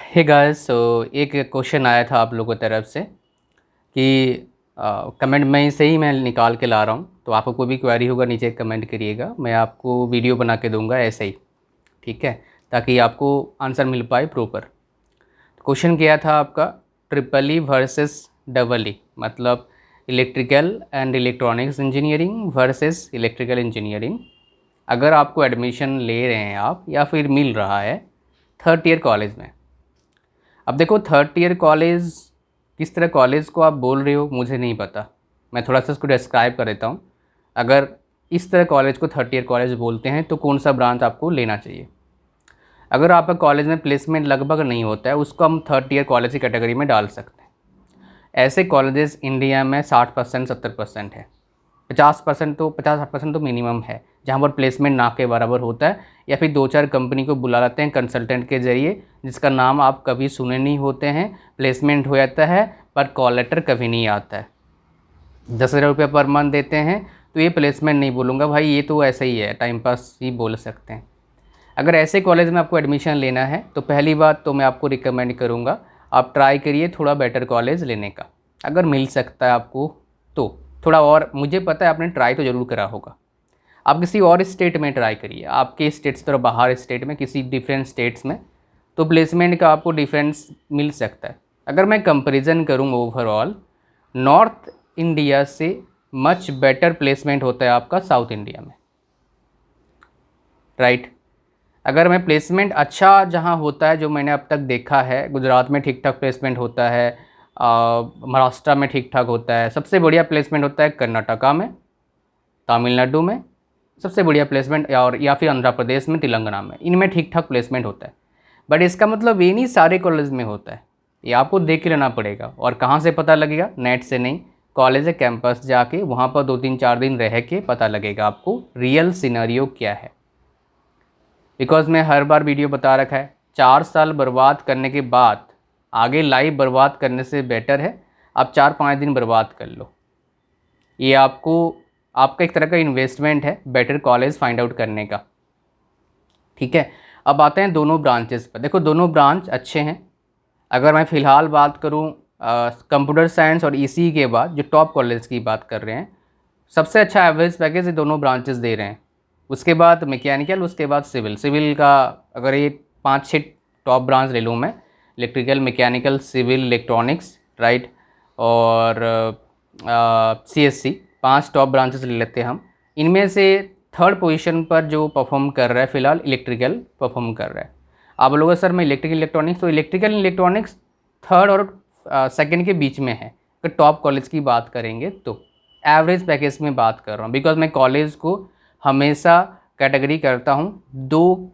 Hey guys, सो एक question आया था आप लोगों की तरफ से कि कमेंट में से ही मैं निकाल के ला रहा हूँ। तो आपको कोई भी क्वेरी होगा नीचे कमेंट करिएगा, मैं आपको वीडियो बना के दूंगा ऐसे ही। ठीक है, ताकि आपको आंसर मिल पाए प्रॉपर। क्वेश्चन क्या था आपका? Triple E versus double E, मतलब electrical and electronics engineering versus electrical engineering. अगर आपको एडमिशन ले रहे हैं आप या फिर मिल रहा है थर्ड ईयर कॉलेज में। अब देखो, थर्ड ईयर कॉलेज किस तरह कॉलेज को आप बोल रहे हो मुझे नहीं पता। मैं थोड़ा सा इसको डिस्क्राइब कर देता हूँ। अगर इस तरह कॉलेज को थर्ड ईयर कॉलेज बोलते हैं तो कौन सा ब्रांच आपको लेना चाहिए? अगर आपका कॉलेज में प्लेसमेंट लगभग नहीं होता है उसको हम थर्ड ईयर कॉलेज की कैटेगरी में डाल सकते हैं। ऐसे कॉलेजेस इंडिया में 60% 70% है। 50% तो 50-60% तो मिनिमम है जहाँ पर प्लेसमेंट ना के बराबर होता है, या फिर दो चार कंपनी को बुला लाते हैं कंसल्टेंट के ज़रिए जिसका नाम आप कभी सुने नहीं होते हैं। प्लेसमेंट हो जाता है पर कॉल लेटर कभी नहीं आता है। 10,000 रुपये पर मंथ देते हैं। तो ये प्लेसमेंट नहीं बोलूँगा भाई, ये तो ऐसा ही है, टाइम पास ही बोल सकते हैं। अगर ऐसे कॉलेज में आपको एडमिशन लेना है तो पहली बात तो मैं आपको रिकमेंड करूँगा, आप ट्राई करिए थोड़ा बेटर कॉलेज लेने का। अगर मिल सकता है आपको तो थोड़ा, और मुझे पता है आपने ट्राई तो ज़रूर करा होगा। आप किसी और स्टेट में ट्राई करिए, आपके स्टेट से थोड़ा बाहर स्टेट में, किसी डिफरेंट स्टेट्स में, तो प्लेसमेंट का आपको डिफरेंस मिल सकता है। अगर मैं कंपैरिजन करूँ ओवरऑल, नॉर्थ इंडिया से मच बेटर प्लेसमेंट होता है आपका साउथ इंडिया में, राइट। अगर मैं प्लेसमेंट अच्छा जहाँ होता है, जो मैंने अब तक देखा है, गुजरात में ठीक ठाक प्लेसमेंट होता है, महाराष्ट्र में ठीक ठाक होता है, सबसे बढ़िया प्लेसमेंट होता है कर्नाटका में, तमिलनाडु में सबसे बढ़िया प्लेसमेंट, और या फिर आंध्र प्रदेश में, तेलंगाना में, इनमें ठीक ठाक प्लेसमेंट होता है। बट इसका मतलब ये नहीं सारे कॉलेज में होता है, ये आपको देख के लेना पड़ेगा। और कहाँ से पता लगेगा? नेट से नहीं, कॉलेज है कैंपस जाके वहाँ पर 2-3-4 दिन रह के पता लगेगा आपको रियल सिनेरियो क्या है। बिकॉज मैं हर बार वीडियो बता रखा है, 4 साल बर्बाद करने के बाद आगे लाइफ बर्बाद करने से बेटर है आप 4-5 दिन बर्बाद कर लो। ये आपको, आपका एक तरह का इन्वेस्टमेंट है बेटर कॉलेज फाइंड आउट करने का। ठीक है, अब आते हैं दोनों ब्रांचेस पर। देखो, दोनों ब्रांच अच्छे हैं। अगर मैं फ़िलहाल बात करूँ कंप्यूटर साइंस और ईसी के बाद जो टॉप कॉलेज की बात कर रहे हैं, सबसे अच्छा एवरेज पैकेज ये दोनों ब्रांचेस दे रहे हैं। उसके बाद मैकेनिकल, उसके बाद सिविल। सिविल का अगर ये 5-6 टॉप ब्रांच ले लूँ मैं, electrical, mechanical, civil, electronics, right, और सीएससी, 5 टॉप ब्रांचेस ले लेते हैं हम। इनमें से थर्ड पोजीशन पर जो परफॉर्म कर रहा है फ़िलहाल, इलेक्ट्रिकल परफॉर्म कर रहा है। आप लोगों सर मैं इलेक्ट्रिकल इलेक्ट्रॉनिक्स, तो इलेक्ट्रिकल इलेक्ट्रॉनिक्स थर्ड और सेकंड के बीच में है। अगर टॉप कॉलेज की बात करेंगे तो एवरेज पैकेज में बात कर रहा हूँ, बिकॉज मैं कॉलेज को हमेशा कैटेगरी करता हूँ दो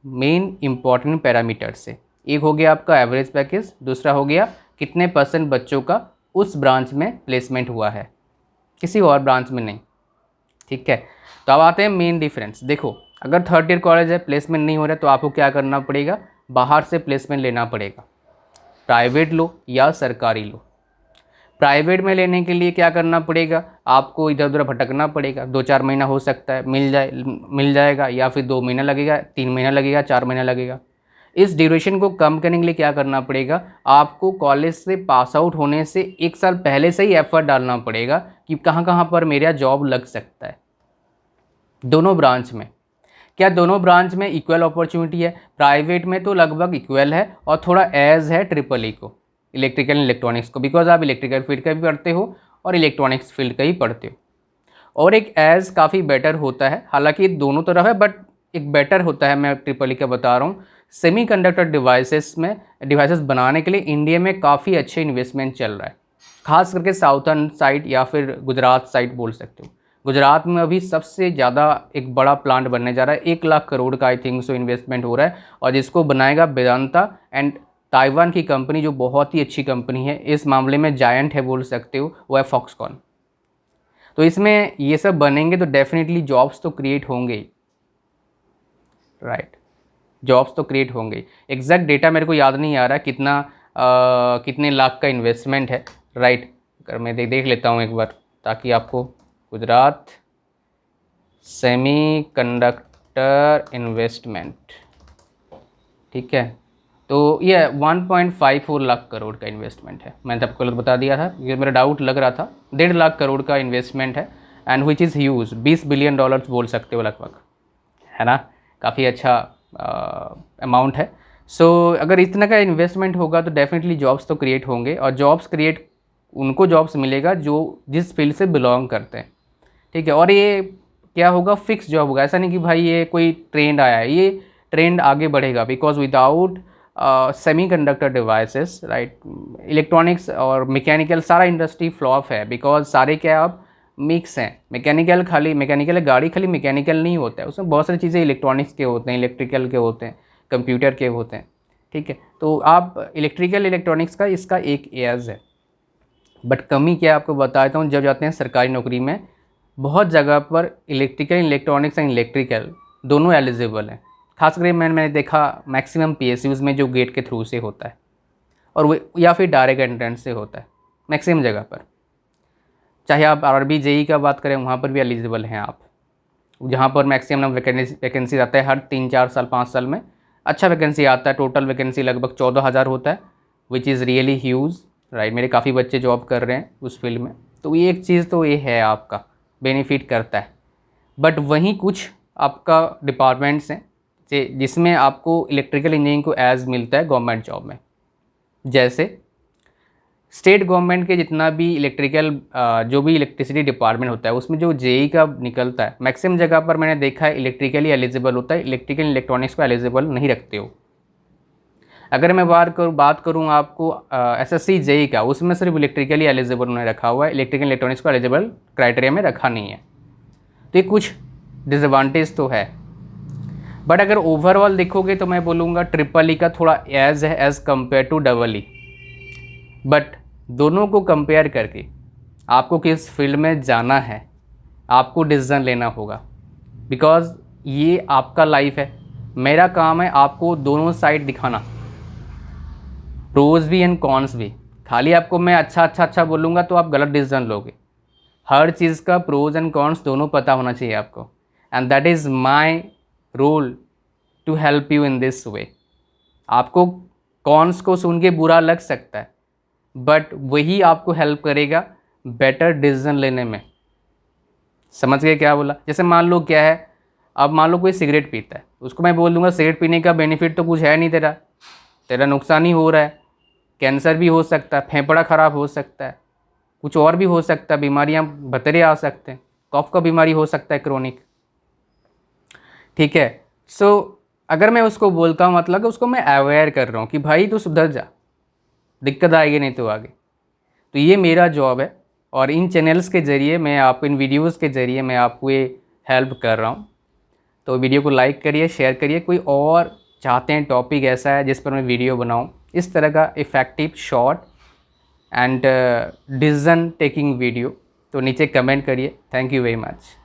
मेन इंपॉर्टेंट पैरामीटर से। एक हो गया आपका एवरेज पैकेज, दूसरा हो गया कितने % बच्चों का उस ब्रांच में प्लेसमेंट हुआ है, किसी और ब्रांच में नहीं। ठीक है, तो अब आते हैं मेन डिफरेंस। देखो, अगर थर्ड ईयर कॉलेज है, प्लेसमेंट नहीं हो रहा है, तो आपको क्या करना पड़ेगा? बाहर से प्लेसमेंट लेना पड़ेगा। प्राइवेट लो या सरकारी लो। प्राइवेट में लेने के लिए क्या करना पड़ेगा? आपको इधर उधर भटकना पड़ेगा। 2-4 महीना हो सकता है मिल जाएगा, या फिर 2 महीना लगेगा, 3 महीना लगेगा, 4 महीना लगेगा। इस ड्यूरेशन को कम करने के लिए क्या करना पड़ेगा? आपको कॉलेज से पास आउट होने से 1 साल पहले से ही एफर्ट डालना पड़ेगा कि कहाँ कहाँ पर मेरा जॉब लग सकता है। दोनों ब्रांच में, क्या दोनों ब्रांच में इक्वल अपॉर्चुनिटी है? प्राइवेट में तो लगभग इक्वल है, और थोड़ा एज है ट्रिपल ई को, इलेक्ट्रिकल इलेक्ट्रॉनिक्स को, बिकॉज आप इलेक्ट्रिकल फील्ड का भी पढ़ते हो और इलेक्ट्रॉनिक्स फील्ड का ही पढ़ते हो। और एक एज काफ़ी बेटर होता है, हालांकि दोनों तरफ है बट एक बेटर होता है, मैं ट्रिपल ई का बता रहा हूँ। सेमीकंडक्टर डिवाइसेस में, डिवाइसेस बनाने के लिए इंडिया में काफ़ी अच्छे इन्वेस्टमेंट चल रहा है, खास करके साउथर्न साइड या फिर गुजरात साइड बोल सकते हो। गुजरात में अभी सबसे ज़्यादा एक बड़ा प्लांट बनने जा रहा है, 1 लाख करोड़ का आई थिंक सो इन्वेस्टमेंट हो रहा है, और जिसको बनाएगा वेदांता एंड ताइवान की कंपनी, जो बहुत ही अच्छी कंपनी है, इस मामले में जायंट है बोल सकते हो, वो है फॉक्सकॉन। तो इसमें ये सब बनेंगे तो डेफिनेटली जॉब्स तो क्रिएट होंगे ही, राइट, जॉब्स तो क्रिएट होंगे। एग्जैक्ट डेटा मेरे को याद नहीं आ रहा कितने लाख का इन्वेस्टमेंट है, राइट। अगर मैं देख लेता हूँ एक बार, ताकि आपको, गुजरात सेमी कंडक्टर इन्वेस्टमेंट, ठीक है, तो ये 1.54 लाख करोड़ का इन्वेस्टमेंट है। मैंने आपको गलत बता दिया था क्योंकि मेरा डाउट लग रहा था। 1.5 लाख करोड़ का इन्वेस्टमेंट है and which is huge, $20 billion बोल सकते हो लगभग, है ना। काफ़ी अच्छा अमाउंट है। सो अगर इतना का इन्वेस्टमेंट होगा तो डेफिनेटली जॉब्स तो क्रिएट होंगे, और जॉब्स क्रिएट उनको जॉब्स मिलेगा जो जिस फील्ड से बिलोंग करते हैं, ठीक है। और ये क्या होगा, फिक्स जॉब होगा। ऐसा नहीं कि भाई ये कोई ट्रेंड आया है, ये ट्रेंड आगे बढ़ेगा। Because without semiconductor devices, right, electronics और मैकेनिकल सारा इंडस्ट्री फ्लॉप है। बिकॉज सारे क्या अब मिक्स हैं। मैकेनिकल गाड़ी खाली मैकेनिकल नहीं होता है, उसमें बहुत सारी चीज़ें इलेक्ट्रॉनिक्स के होते हैं, इलेक्ट्रिकल के होते हैं, कंप्यूटर के होते हैं, ठीक है। तो आप इलेक्ट्रिकल इलेक्ट्रॉनिक्स का इसका एक एज है। बट कमी क्या आपको बताता हूँ, जब जाते हैं सरकारी नौकरी में बहुत जगह पर इलेक्ट्रिकल इलेक्ट्रॉनिक्स एंड इलेक्ट्रिकल दोनों एलिजिबल हैं। खासकर मैंने देखा मैक्सिमम PSUs में जो गेट के थ्रू से होता है, और वो या फिर डायरेक्ट एंट्रेंस से होता है मैक्सिमम जगह पर। चाहे आप RRB JEE का बात करें, वहाँ पर भी एलिजिबल हैं आप, जहाँ पर मैक्सिमम वैकेंसी आता है हर 3-4 साल 5 साल में अच्छा वैकेंसी आता है। टोटल वैकेंसी लगभग 14,000 होता है, which is really huge, right. मेरे काफ़ी बच्चे जॉब कर रहे हैं उस फील्ड में। तो ये एक चीज़ तो ये है आपका बेनिफिट करता है। बट वहीं कुछ आपका डिपार्टमेंट्स हैं जिसमें आपको इलेक्ट्रिकल इंजीनियरिंग को एज मिलता है गवर्नमेंट जॉब में। जैसे स्टेट गवर्नमेंट के जितना भी इलेक्ट्रिकल जो भी इलेक्ट्रिसिटी डिपार्टमेंट होता है उसमें जो JEE का निकलता है, मैक्सिमम जगह पर मैंने देखा है इलेक्ट्रिकली एलिजिबल होता है, इलेक्ट्रिकल इलेक्ट्रॉनिक्स को एलिजिबल नहीं रखते हो। अगर मैं बात करूँ आपको SSC JEE का, उसमें सिर्फ इलेक्ट्रिकली एलिजिबल उन्होंने रखा हुआ है, इलेक्ट्रिकल इलेक्ट्रॉनिक्स को एलिजिबल क्राइटेरिया में रखा नहीं है। तो ये कुछ डिसएडवांटेज तो है। बट अगर ओवरऑल देखोगे तो मैं बोलूँगा EEE का थोड़ा एज है as compare to EE। But दोनों को कंपेयर करके आपको किस फील्ड में जाना है आपको डिसीजन लेना होगा। बिकॉज ये आपका लाइफ है, मेरा काम है आपको दोनों साइड दिखाना, प्रोज भी एंड कॉन्स भी। खाली आपको मैं अच्छा बोलूँगा तो आप गलत डिसीजन लोगे। हर चीज़ का प्रोज एंड कॉन्स दोनों पता होना चाहिए आपको, and that is my role to help you in this way. आपको कॉन्स को सुन के बुरा लग सकता है, बट वही आपको हेल्प करेगा बेटर डिसीजन लेने में। समझ गए क्या बोला? जैसे मान लो क्या है, अब मान लो कोई सिगरेट पीता है, उसको मैं बोल दूंगा सिगरेट पीने का बेनिफिट तो कुछ है नहीं, तेरा नुकसान ही हो रहा है, कैंसर भी हो सकता है, फेफड़ा ख़राब हो सकता है, कुछ और भी हो सकता है, बीमारियां बतरे आ सकते हैं, कफ का बीमारी हो सकता है क्रोनिक, ठीक है। सो अगर मैं उसको बोलता हूँ मतलब उसको मैं अवेयर कर रहा हूँ कि भाई तू सुधर जा, दिक्कत आएगी नहीं तो आगे। तो ये मेरा जॉब है, और इन चैनल्स के ज़रिए मैं आपको, इन वीडियोस के ज़रिए मैं आपको ये हेल्प कर रहा हूँ। तो वीडियो को लाइक करिए, शेयर करिए। कोई और चाहते हैं टॉपिक ऐसा है जिस पर मैं वीडियो बनाऊँ, इस तरह का effective short and decision taking video, तो नीचे कमेंट करिए। Thank you very much.